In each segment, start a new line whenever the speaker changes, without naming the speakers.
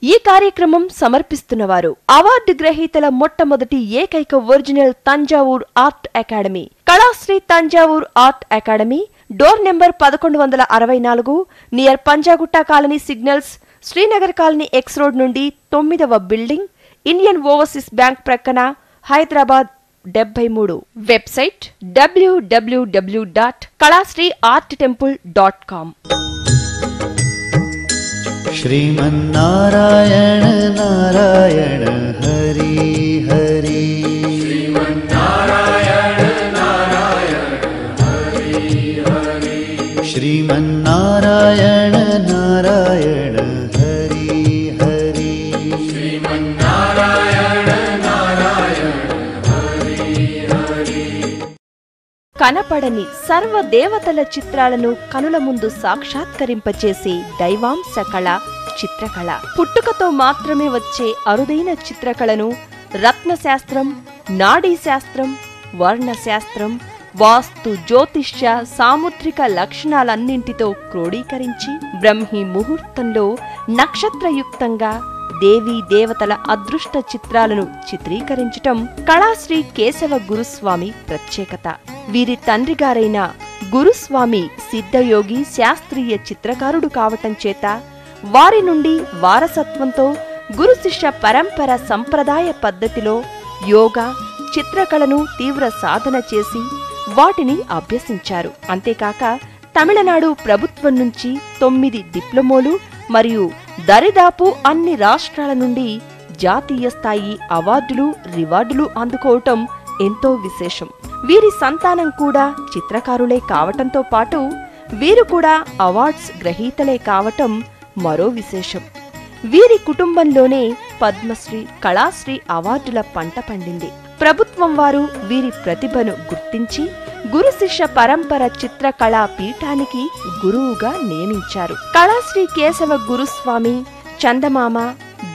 ఈ కార్యక్రమం సమర్పిస్తున్నవారు అవార్డు గ్రహీతల మొట్టమొదటి ఏకైక original Thanjavur art academy, Kalasri Thanjavur art academy, door number 1164, near Panjagutta colony signals, Srinagar colony X road నుండి 9వ బిల్డింగ్, ఇండియన్ ఓవర్సీస్ బ్యాంక్ ప్రక్కన, హైదరాబాద్ 73. Website www.kalasriarttemple.com.
श्रीमन्नारायण नारायण हरि हरि, श्रीमन्नारायण नारायण हरि हरि, श्रीमन्नारायण नारायण हरि हरि, श्रीमन्नारायण नारायण हरि हरि.
కనపడని సర్వ దేవతల చిత్రాలను కనుల ముందు సాక్షాత్కరింపచేసే దైవాంశ కళ చిత్రకళ. పుట్టుకతో మాత్రమే వచ్చే అరుదైన చిత్రకళను రత్నశాస్త్రం, నాడీశాస్త్రం, వర్ణశాస్త్రం, వాస్తు, జ్యోతిష్య, సాముద్రిక లక్షణాలన్నింటితో క్రోడీకరించి బ్రహ్మీ ముహూర్తంలో నక్షత్రయుక్తంగా దేవీ దేవతల అదృష్ట చిత్రాలను చిత్రీకరించటం కళాశ్రీ కేశవ గురుస్వామి ప్రత్యేకత. వీరి తండ్రిగారైన గురుస్వామి సిద్ధయోగి శాస్త్రీయ చిత్రకారుడు కావటం చేత వారి నుండి వారసత్వంతో గురు శిష్య పరంపర సంప్రదాయ పద్ధతిలో యోగా, చిత్రకళను తీవ్ర సాధన చేసి వాటిని అభ్యసించారు. అంతేకాక తమిళనాడు ప్రభుత్వం నుంచి 9 డిప్లొమోలు మరియు దరిదాపు అన్ని రాష్ట్రాల నుండి జాతీయ స్థాయి అవార్డులు, రివార్డులు అందుకోవటం ఎంతో విశేషం. వీరి సంతానం కూడా చిత్రకారులే కావటంతో పాటు వీరు కూడా అవార్డ్స్ గ్రహీతలే కావటం మరో విశేషం. వీరి కుటుంబంలోనే పద్మశ్రీ, కళాశ్రీ అవార్డుల పంట పండింది. ప్రభుత్వం వారు వీరి ప్రతిభను గుర్తించి గురు శిష్య పరంపర చిత్రకళా పీఠానికి గురువుగా నియమించారు. కళాశ్రీ కేశవ గురుస్వామి చందమామ,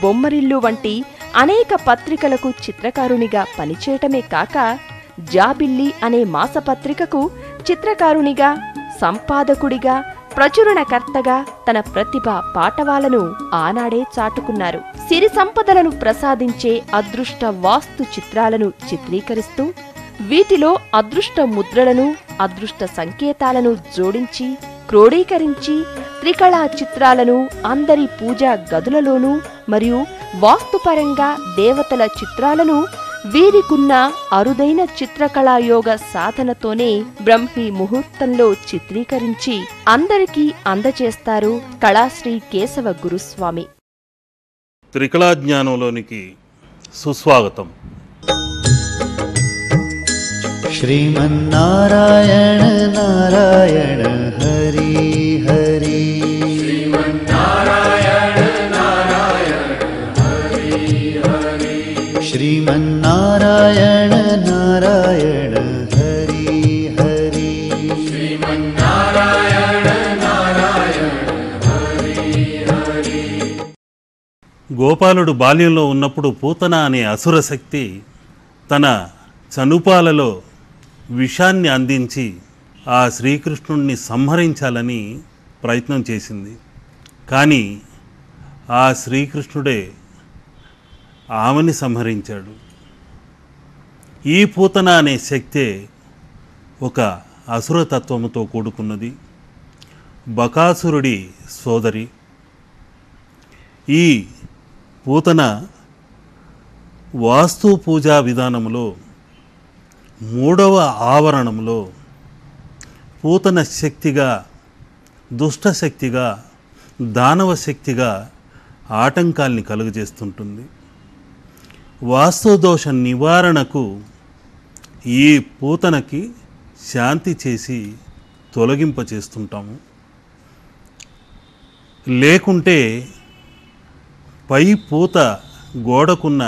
బొమ్మరిల్లు వంటి అనేక పత్రికలకు చిత్రకారునిగా పనిచేయటమే కాక జాబిల్లి అనే మాసపత్రికకు చిత్రకారునిగా, సంపాదకుడిగా, ప్రచురణకర్తగా తన ప్రతిభ పాటవాలను ఆనాడే చాటుకున్నారు. సిరి సంపదలను ప్రసాదించే అదృష్ట వాస్తు చిత్రాలను చిత్రీకరిస్తూ వీటిలో అదృష్ట ముద్రలను, అదృష్ట సంకేతాలను జోడించి క్రోడీకరించి త్రికళా చిత్రాలను అందరి పూజా గదులలోనూ మరియు వాస్తుపరంగా దేవతల చిత్రాలను వీరికున్న అరుదైన చిత్రకళాయోగ సాధనతోనే బ్రహ్మీ ముహూర్తంలో చిత్రీకరించి అందరికీ అందజేస్తారు కళాశ్రీ కేశవ గురుస్వామి.
త్రికళా జ్ఞానంలోనికి సుస్వాగతం.
श्रीमन्नारायण नारायण हरि हरि, श्रीमन्नारायण नारायण हरि हरि, श्रीमन्नारायण नारायण हरि हरि, श्रीमन्नारायण नारायण हरि हरि.
గోపాలుడు బాల్యంలో ఉన్నప్పుడు పూతన అనే అసుర శక్తి తన చనుపాలలో విషాన్ని అందించి ఆ శ్రీకృష్ణుణ్ణి సంహరించాలని ప్రయత్నం చేసింది. కానీ ఆ శ్రీకృష్ణుడే ఆమెని సంహరించాడు. ఈ పూతన అనే శక్తే ఒక అసురతత్వముతో కూడుకున్నది, బకాసురుడి సోదరి. ఈ పూతన వాస్తు పూజా విధానంలో 3వ ఆవరణంలో పూతన శక్తిగా, దుష్టశక్తిగా, దానవ శక్తిగా ఆటంకాల్ని కలుగజేస్తుంటుంది. వాస్తుదోష నివారణకు ఈ పూతనకి శాంతి చేసి తొలగింపచేస్తుంటాము. లేకుంటే పై పూత గోడకున్న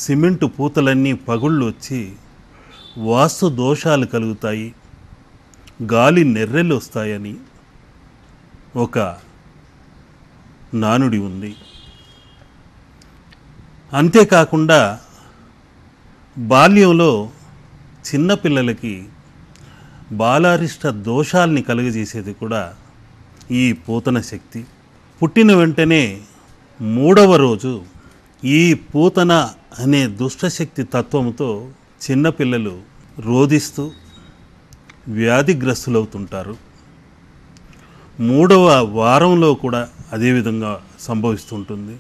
సిమెంటు పూతలన్నీ పగుళ్ళు వచ్చి వాస్తు దోషాలు కలుగుతాయి, గాలి నెర్రెలు వస్తాయని ఒక నానుడి ఉంది. అంతేకాకుండా బాల్యంలో చిన్నపిల్లలకి బాలారిష్ట దోషాల్ని కలుగజేసేది కూడా ఈ పూతన శక్తి. పుట్టిన వెంటనే మూడవ రోజు ఈ పూతన అనే దుష్టశక్తి తత్వంతో చిన్నపిల్లలు రోధిస్తూ వ్యాధిగ్రస్తులవుతుంటారు. మూడవ వారంలో కూడా అదేవిధంగా సంభవిస్తుంటుంది.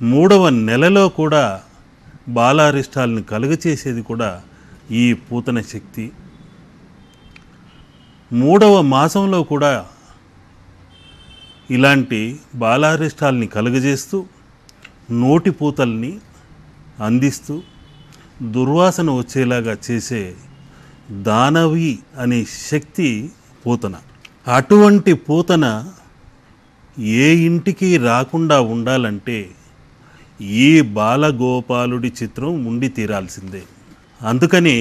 మూడవ నెలలో కూడా బాలారిష్టాలను కలుగచేసేది కూడా ఈ పూతన శక్తి. మూడవ మాసంలో కూడా ఇలాంటి బాలారిష్టాలని కలుగజేస్తూ నోటి పూతల్ని అందిస్తూ దుర్వాసన వచ్చేలాగా చేసే దానవి అనే శక్తి పూతన. అటువంటి పూతన ఏ ఇంటికి రాకుండా ఉండాలంటే ఈ బాలగోపాలుడి చిత్రం ఉండి తీరాల్సిందే. అందుకనే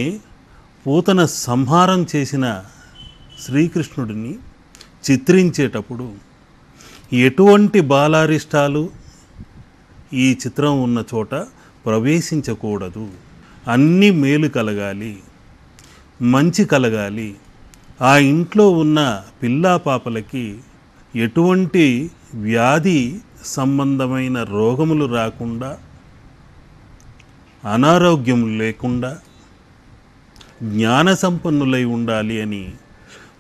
పూతన సంహారం చేసిన శ్రీకృష్ణుడిని చిత్రించేటప్పుడు ఎటువంటి బాలారిష్టాలు ఈ చిత్రం ఉన్న చోట ప్రవేశించకూడదు. అన్ని మేలు కలగాలి, మంచి కలగాలి. ఆ ఇంట్లో ఉన్న పిల్లా పాపలకి ఎటువంటి వ్యాధి సంబంధమైన రోగములు రాకుండా, అనారోగ్యం లేకుండా జ్ఞాన సంపన్నులై ఉండాలి అని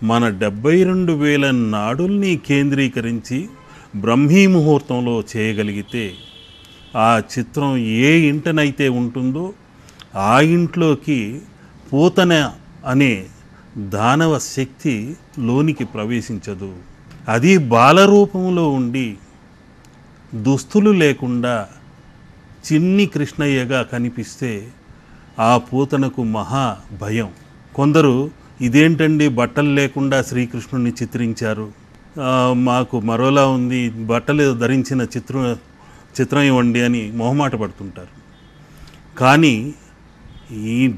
మన 72,000 నాడుల్ని కేంద్రీకరించి బ్రహ్మీ ముహూర్తంలో చేయగలిగితే ఆ చిత్రం ఏ ఇంటనైతే ఉంటుందో ఆ ఇంట్లోకి పూతన అనే దానవ శక్తి లోనికి ప్రవేశించదు. అది బాలరూపంలో ఉండి దుస్తులు లేకుండా చిన్ని కృష్ణయ్యగా కనిపిస్తే ఆ పూతనకు మహా భయం. కొందరు ఇదేంటండి బట్టలు లేకుండా శ్రీకృష్ణుడిని చిత్రించారు, మాకు మరోలా ఉంది, బట్టలు ధరించిన చిత్రం ఇవ్వండి అని మొహమాట పడుతుంటారు. కానీ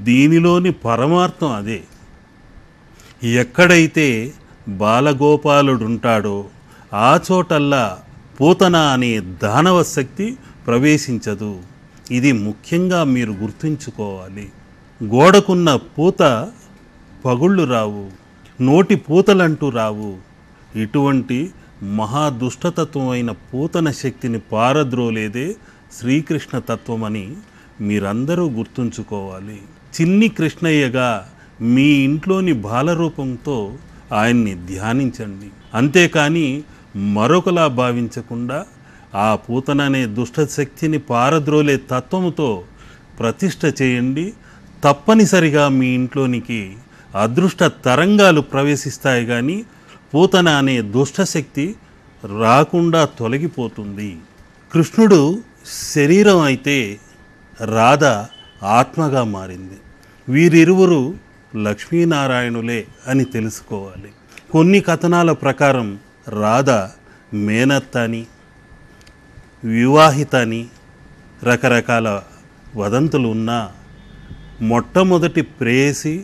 దీనిలోని పరమార్థం అదే. ఎక్కడైతే బాలగోపాలుడుంటాడో ఆ చోటల్లా పూతన అనే దానవ శక్తి ప్రవేశించదు. ఇది ముఖ్యంగా మీరు గుర్తుంచుకోవాలి. గోడకున్న పూత పగుళ్ళు రావు, నోటి పూతలంటూ రావు. ఇటువంటి మహాదుష్టతత్వమైన పూతన శక్తిని పారద్రోలేదే శ్రీకృష్ణ తత్వం అని మీరందరూ గుర్తుంచుకోవాలి. చిన్ని కృష్ణయ్యగా మీ ఇంట్లోని బాలరూపంతో ఆయన్ని ధ్యానించండి. అంతేకాని మరొకలా భావించకుండా ఆ పూతన అనే దుష్టశక్తిని పారద్రోలే తత్వముతో ప్రతిష్ఠ చేయండి. తప్పనిసరిగా మీ ఇంట్లోనికి అదృష్ట తరంగాలు ప్రవేశిస్తాయి, కానీ పూతన అనే దుష్టశక్తి రాకుండా తొలగిపోతుంది. కృష్ణుడు శరీరం అయితే రాధ ఆత్మగా మారింది. వీరిరువురు లక్ష్మీనారాయణులే అని తెలుసుకోవాలి. కొన్ని కథనాల ప్రకారం రాధ మేనత్త అని, వివాహిత అని రకరకాల వదంతులు ఉన్నా మొట్టమొదటి ప్రేయసి,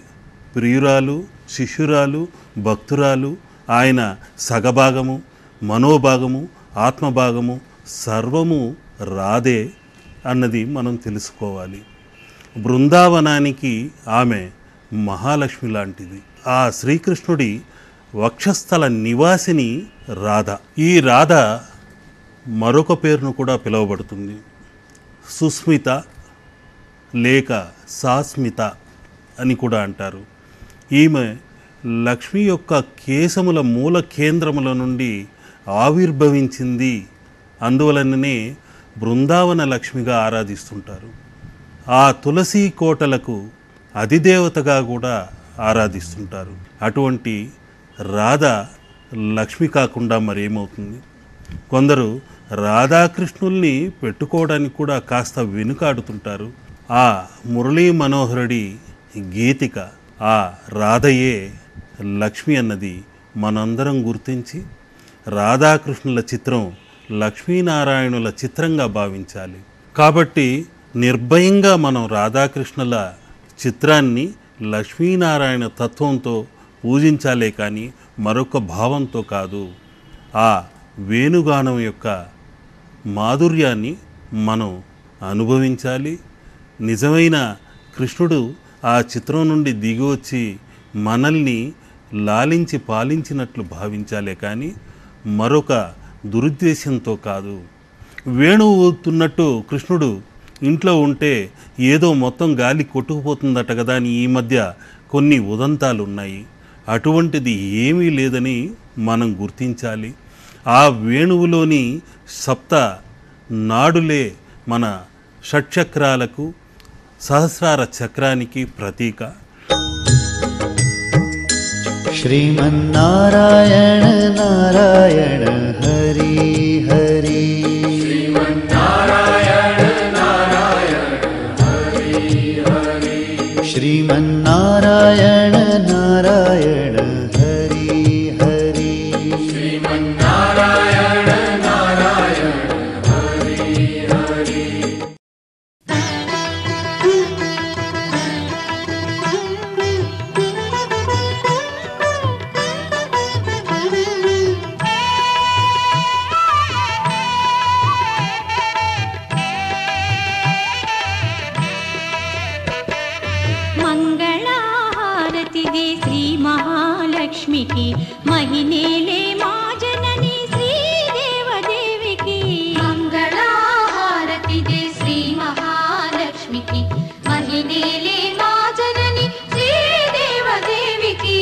ప్రియురాలు, శిష్యురాలు, భక్తురాలు, ఆయన సగభాగము, మనోభాగము, ఆత్మభాగము సర్వము రాధే అన్నది మనం తెలుసుకోవాలి. బృందావనానికి ఆమె మహాలక్ష్మి లాంటిది. ఆ శ్రీకృష్ణుడి వక్షస్థల నివాసిని రాధ. ఈ రాధ మరొక పేరును కూడా పిలువబడుతుంది, సుస్మిత లేక సాస్మిత అని కూడా అంటారు. ఈమె లక్ష్మి యొక్క కేశముల మూల కేంద్రముల నుండి ఆవిర్భవించింది. అందువలననే బృందావన లక్ష్మిగా ఆరాధిస్తుంటారు. ఆ తులసి కోటలకు అధిదేవతగా కూడా ఆరాధిస్తుంటారు. అటువంటి రాధ లక్ష్మి కాకుండా మరేమవుతుంది? కొందరు రాధాకృష్ణుల్ని పెట్టుకోవడానికి కూడా కాస్త వెనుకాడుతుంటారు. ఆ మురళీ మనోహరుడి గీతిక ఆ రాధయే లక్ష్మి అన్నది మనందరం గుర్తించి రాధాకృష్ణుల చిత్రం లక్ష్మీనారాయణుల చిత్రంగా భావించాలి. కాబట్టి నిర్భయంగా మనం రాధాకృష్ణుల చిత్రాన్ని లక్ష్మీనారాయణ తత్వంతో పూజించాలే కానీ మరొక భావంతో కాదు. ఆ వేణుగానం యొక్క మాధుర్యాన్ని మనం అనుభవించాలి. నిజమైన కృష్ణుడు ఆ చిత్రం నుండి దిగివచ్చి మనల్ని లాలించి పాలించినట్లు భావించాలే కానీ మరొక దురుద్దేశంతో కాదు. వేణువు ఊతున్నట్టు కృష్ణుడు ఇంట్లో ఉంటే ఏదో మొత్తం గాలి కొట్టుకుపోతుందట కదా అని ఈ మధ్య కొన్ని ఉదంతాలు ఉన్నాయి. అటువంటిది ఏమీ లేదని మనం గుర్తించాలి. ఆ వేణువులోని సప్త నాడులే మన షట్చక్రాలకు సహస్రార చక్రానికి ప్రతీక.
श्रीमन्नारायण नारायण हरि हरि श्रीमन्नारायण नारायण हरि हरि श्रीमन्नारायण नारायण हरि हरि श्रीमन्नारायण नारायण हरि हरि
మంగళహారతిదే శ్రీ మహాలక్ష్మికి మహినేలే మా జనని శ్రీదేవదేవికి. మంగళహారతిదే శ్రీ మహాలక్ష్మికి మహినేలే మా జనని శ్రీదేవదేవికి.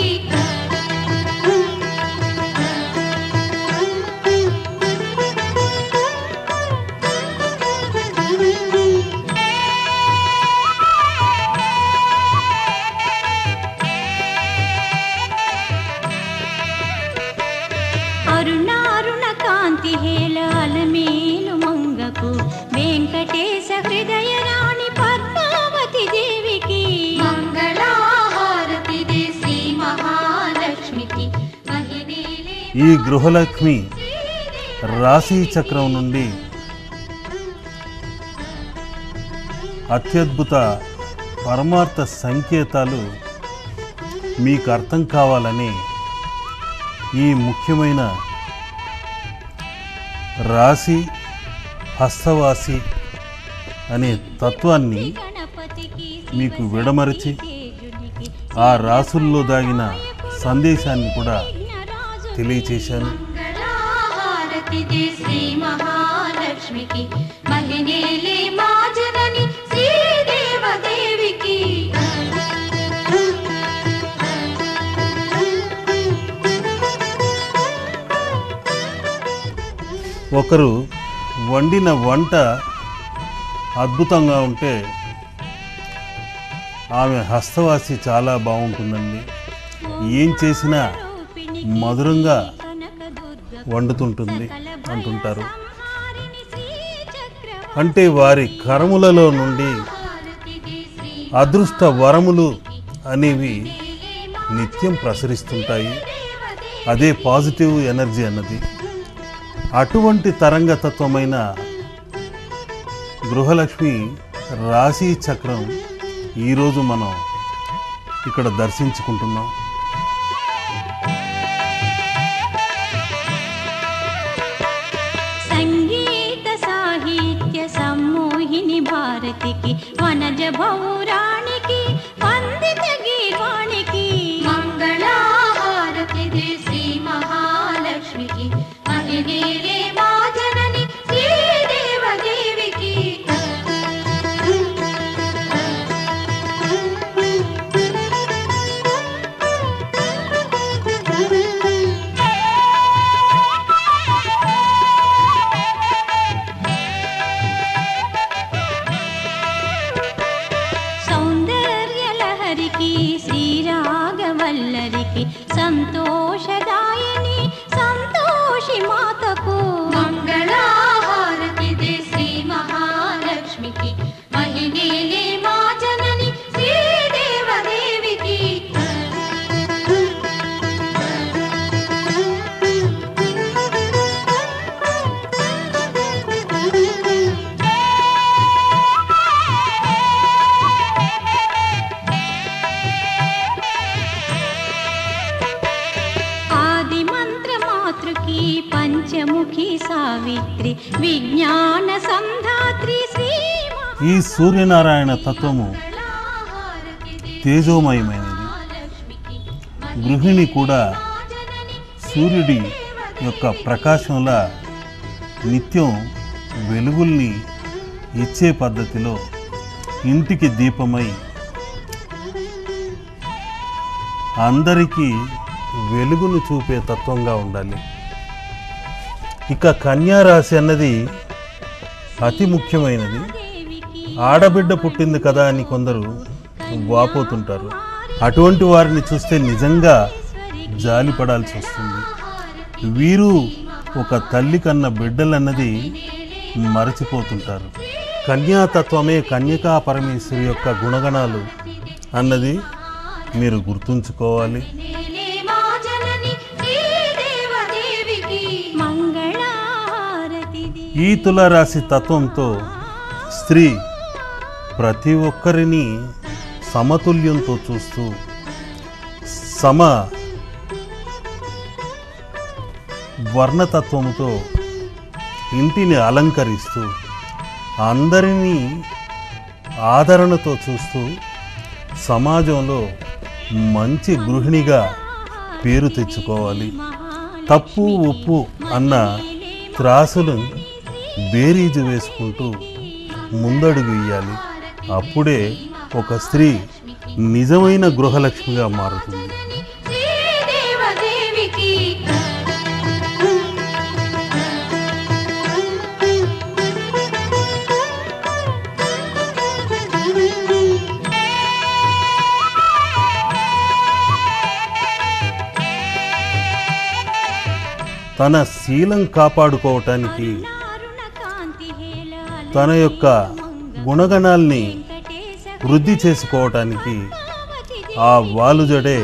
అరుణారుణ కాంతి హేళ అలమేలు మంగకు వెంకటేశ హృదయ రాణి పద్మావతి దేవికి. మంగళహారతిదే శ్రీ మహాలక్ష్మికి మహినేలే.
ఈ గృహలక్ష్మి రాశి చక్రం నుండి అత్యద్భుత పరమార్థ సంకేతాలు మీకు అర్థం కావాలని ఈ ముఖ్యమైన రాశి హస్తవాసి అనే తత్వాన్ని మీకు విడమరిచి ఆ రాసుల్లో దాగిన సందేశాన్ని కూడా తెలియచేశాను.
మంగళహారతిదే శ్రీ మహాలక్ష్మికి మహినేలే మా జనని శ్రీదేవదేవికి.
ఒకరు వండిన వంట అద్భుతంగా ఉంటే ఆమె హస్తవాసి చాలా బాగుంటుందండి. ఏం చేసినా మధురంగా వండుతుంటుంది అంటుంటారు. అంటే వారి కరములలో నుండి అదృష్ట వరములు అనేవి నిత్యం ప్రసరిస్తుంటాయి. అదే పాజిటివ్ ఎనర్జీ అన్నది. అటువంటి తరంగతత్వమైన గృహలక్ష్మి రాశి చక్రం ఈరోజు మనం ఇక్కడ దర్శించుకుంటున్నాం.
సంగీత సాహిత్య సమ్మోహిని భారతికి వనజ భౌరాణికి వందిత గీర్వాణికి. మంగళహారతిదే శ్రీ మహాలక్ష్మికి మహినేలే మా జనని శ్రీదేవదేవికి. సౌందర్యలహరికి శ్రీరాగవల్లరికి సంతోషదాయిని సంతోషి మాతకు. మంగళహారతిదే శ్రీ మహాలక్ష్మికి మహినేలే మా జనని శ్రీదేవదేవికి. ఆది మంత్ర మాతృకి పంచముఖి సావిత్రి విజ్ఞాన సంధాత్రి శ్రీ
ఈ సూర్యనారాయణ తత్వము తేజోమయమైనది. గృహిణి కూడా సూర్యుడి యొక్క ప్రకాశంలా నిత్యం వెలుగుల్ని ఇచ్చే పద్ధతిలో ఇంటికి దీపమై అందరికీ వెలుగును చూపే తత్వంగా ఉండాలి. ఇక కన్యా రాశి అన్నది అతి ముఖ్యమైనది. ఆడబిడ్డ పుట్టింది కదా అని కొందరు వాపోతుంటారు. అటువంటి వారిని చూస్తే నిజంగా జాలి పడాల్సి వస్తుంది. వీరు ఒక తల్లి కన్న బిడ్డలన్నది మరచిపోతుంటారు. కన్యాతత్వమే కన్యకా పరమేశ్వరి యొక్క గుణగణాలు అన్నది మీరు గుర్తుంచుకోవాలి. ఈ తులారాశి తత్వంతో స్త్రీ ప్రతి ఒక్కరిని సమతుల్యంతో చూస్తూ సమ వర్ణతత్వముతో ఇంటిని అలంకరిస్తూ అందరినీ ఆదరణతో చూస్తూ సమాజంలో మంచి గృహిణిగా పేరు తెచ్చుకోవాలి. తప్పు ఉప్పు అన్న త్రాసులు బేరీజు వేసుకుంటూ ముందడుగు వేయాలి. అప్పుడే ఒక స్త్రీ నిజమైన గృహలక్ష్మిగా మారుతుంది. తన శీలం కాపాడుకోవటానికి తన యొక్క గుణగణాల్ని వృద్ధి చేసుకోవటానికి ఆ వాలుజడే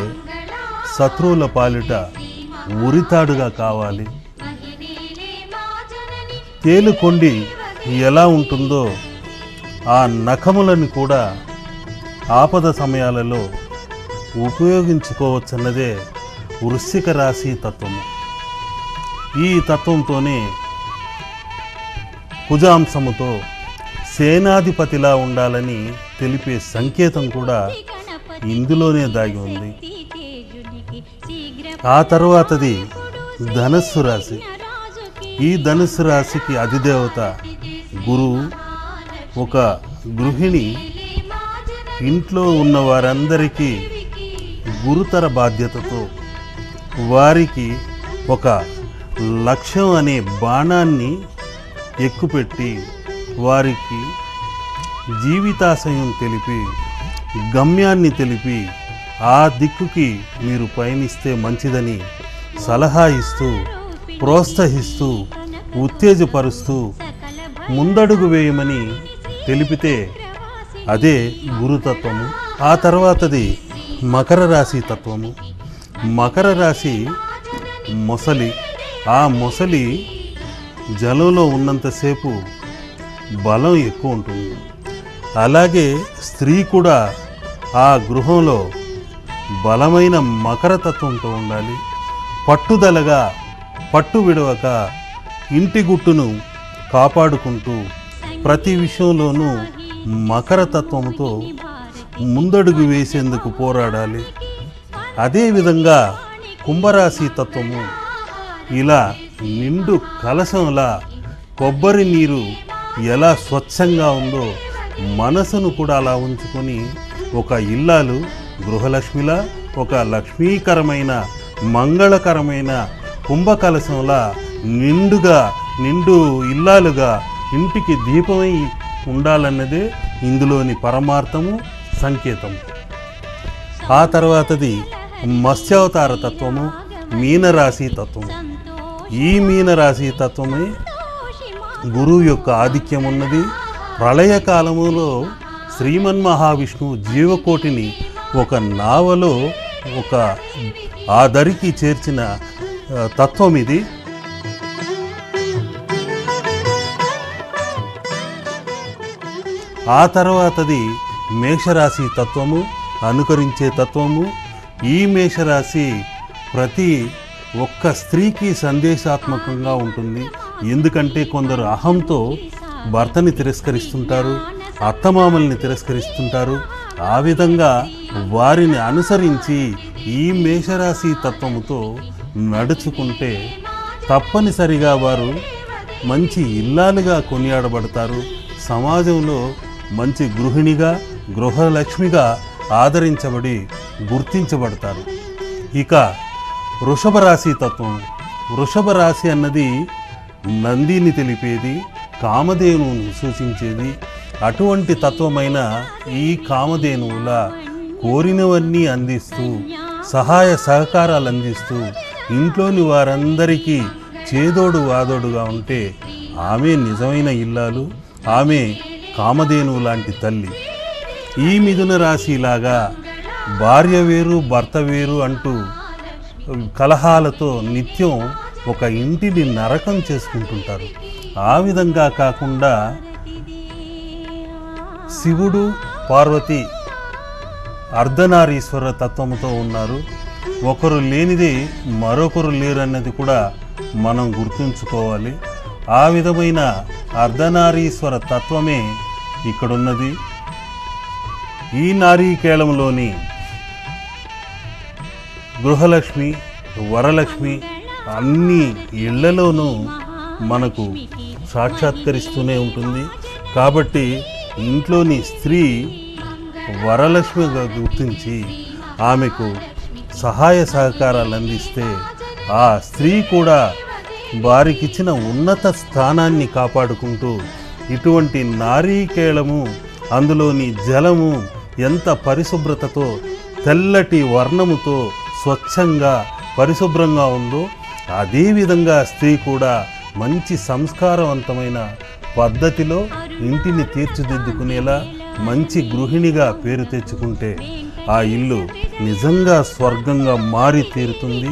శత్రువుల పాలిట ఉరితాడుగా కావాలి. తేలుకొండి ఎలా ఉంటుందో ఆ నఖములను కూడా ఆపద సమయాలలో ఉపయోగించుకోవచ్చన్నదే వృశ్చిక రాశి తత్వము. ఈ తత్వంతోనే కుజాంశముతో సేనాధిపతిలా ఉండాలని తెలిపే సంకేతం కూడా ఇందులోనే దాగి ఉంది. ఆ తర్వాతది ధనుస్సు రాశి. ఈ ధనుస్సు రాశికి అధిదేవత గురువు. ఒక గృహిణి ఇంట్లో ఉన్న వారందరికీ గురుతర బాధ్యతతో వారికి ఒక లక్ష్యం అనే బాణాన్ని ఎక్కుపెట్టి వారికి జీవితాశయం తెలిపి గమ్యాన్ని తెలిపి ఆ దిక్కుకి మీరు పయనిస్తే మంచిదని సలహా ఇస్తూ ప్రోత్సహిస్తూ ఉత్తేజపరుస్తూ ముందడుగు వేయమని తెలిపితే అదే గురుతత్వము. ఆ తర్వాతది మకర రాశి తత్వము. మకర రాశి మొసలి. ఆ మొసలి జలంలో ఉన్నంతసేపు బలం ఎక్కువ ఉంటుంది. అలాగే స్త్రీ కూడా ఆ గృహంలో బలమైన మకర తత్వంతో ఉండాలి. పట్టుదలగా పట్టు విడవక ఇంటి గుట్టును కాపాడుకుంటూ ప్రతి విషయంలోనూ మకర తత్వంతో ముందడుగు వేసేందుకు పోరాడాలి. అదేవిధంగా కుంభరాశి తత్వము ఇలా నిండు కలశంలా కొబ్బరి నీరు ఎలా స్వచ్ఛంగా ఉందో మనసును కూడా అలా ఉంచుకొని ఒక ఇల్లాలు గృహలక్ష్మిలా ఒక లక్ష్మీకరమైన మంగళకరమైన కుంభకలశంలా నిండు ఇల్లాలుగా ఇంటికి దీపమై ఉండాలన్నదే ఇందులోని పరమార్థము సంకేతము. ఆ తర్వాతది మత్స్యావతార తత్వము మీనరాశి తత్వము. ఈ మీనరాశి తత్వమే గురువు యొక్క ఆధిక్యం ఉన్నది. ప్రళయకాలములో శ్రీమన్మహావిష్ణువు జీవకోటిని ఒక నావలో ఒక ఆ దరికి చేర్చిన తత్వం ఇది. ఆ తర్వాతది మేషరాశి తత్వము, అనుకరించే తత్వము. ఈ మేషరాశి ప్రతి ఒక్క స్త్రీకి సందేశాత్మకంగా ఉంటుంది. ఎందుకంటే కొందరు అహంతో భర్తని తిరస్కరిస్తుంటారు, అత్తమామల్ని తిరస్కరిస్తుంటారు. ఆ విధంగా వారిని అనుసరించి ఈ మేషరాశి తత్వముతో నడుచుకుంటే తప్పనిసరిగా వారు మంచి ఇల్లాలుగా కొనియాడబడతారు. సమాజంలో మంచి గృహిణిగా, గృహలక్ష్మిగా ఆదరించబడి గుర్తించబడతారు. ఇక వృషభ రాశి తత్వం. వృషభ రాశి అన్నది నందిని తెలిపేది, కామధేనువును సూచించేది. అటువంటి తత్వమైన ఈ కామధేనువుల కోరినవన్నీ అందిస్తూ, సహాయ సహకారాలు అందిస్తూ, ఇంట్లోని వారందరికీ చేదోడు వాదోడుగా ఉంటే ఆమె నిజమైన ఇల్లాలు, ఆమె కామధేనువు లాంటి తల్లి. ఈ మిథున రాశిలాగా భార్య వేరు భర్త వేరు అంటూ కలహాలతో నిత్యం ఒక ఇంటిని నరకం చేసుకుంటుంటారు. ఆ విధంగా కాకుండా శివుడు పార్వతి అర్ధనారీశ్వర తత్వముతో ఉన్నారు. ఒకరు లేనిదే మరొకరు లేరన్నది కూడా మనం గుర్తుంచుకోవాలి. ఆ విధమైన అర్ధనారీశ్వర తత్వమే ఇక్కడున్నది. ఈ నారీకేళంలోని గృహలక్ష్మి, వరలక్ష్మి అన్ని ఇళ్లలోనూ మనకు సాక్షాత్కరిస్తూనే ఉంటుంది. కాబట్టి ఇంట్లోని స్త్రీ వరలక్ష్మిగా గుర్తించి ఆమెకు సహాయ సహకారాలు అందిస్తే ఆ స్త్రీ కూడా వారికిచ్చిన ఉన్నత స్థానాన్ని కాపాడుకుంటూ ఇటువంటి నారీకేళము, అందులోని జలము ఎంత పరిశుభ్రతతో, తెల్లటి వర్ణముతో స్వచ్ఛంగా పరిశుభ్రంగా ఉందో అదేవిధంగా స్త్రీ కూడా మంచి సంస్కారవంతమైన పద్ధతిలో ఇంటిని తీర్చిదిద్దుకునేలా మంచి గృహిణిగా పేరు తెచ్చుకుంటే ఆ ఇల్లు నిజంగా స్వర్గంగా మారి తీరుతుంది.